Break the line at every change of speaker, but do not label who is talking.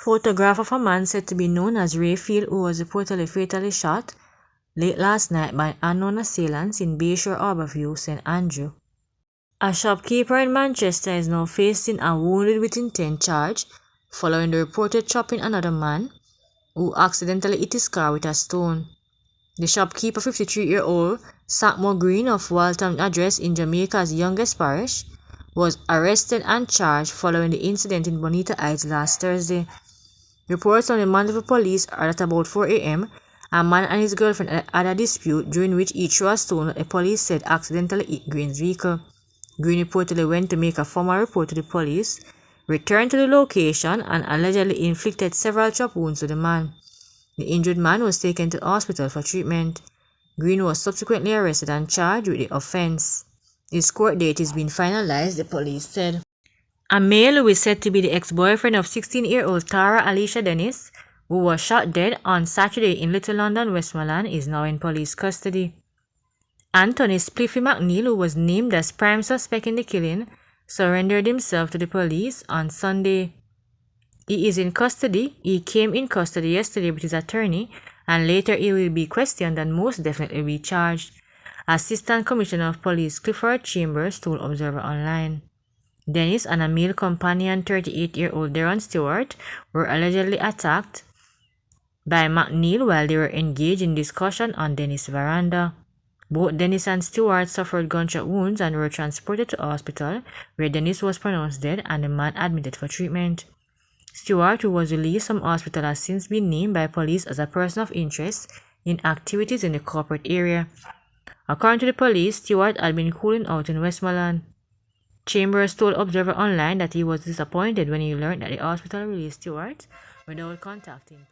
Photograph of a man said to be known as Rayfield, who was reportedly fatally shot late last night by unknown assailants in Bayshore Harbourview, St Andrew. A shopkeeper in Manchester is now facing a wounded with intent charge following the reported chopping another man who accidentally hit his car with a stone. The shopkeeper, 53-year-old Sackmore Green of Waltham address in Jamaica's youngest parish, was arrested and charged following the incident in Bonita Heights last Thursday. Reports from the Mandeville police are at about 4 a.m. a man and his girlfriend had a dispute during which each threw a stone that the police said accidentally hit Green's vehicle. Green reportedly went to make a formal report to the police, returned to the location, and allegedly inflicted several chop wounds to the man. The injured man was taken to hospital for treatment. Green was subsequently arrested and charged with the offense. His court date is being finalized, the police said. A male who is said to be the ex-boyfriend of 16-year-old Tara Alicia Dennis, who was shot dead on Saturday in Little London, Westmoreland, is now in police custody. Anthony Spliffy McNeil, who was named as prime suspect in the killing, surrendered himself to the police on Sunday. He is in custody. He came in custody yesterday with his attorney, and later he will be questioned and most definitely be charged, Assistant Commissioner of Police Clifford Chambers told Observer Online. Dennis and a male companion, 38-year-old Darren Stewart, were allegedly attacked by McNeil while they were engaged in discussion on Dennis' veranda. Both Dennis and Stewart suffered gunshot wounds and were transported to hospital, where Dennis was pronounced dead and the man admitted for treatment. Stewart, who was released from hospital, has since been named by police as a person of interest in activities in the corporate area. According to the police, Stewart had been cooling out in Westmoreland. Chambers told Observer Online that he was disappointed when he learned that the hospital released Stewart without contacting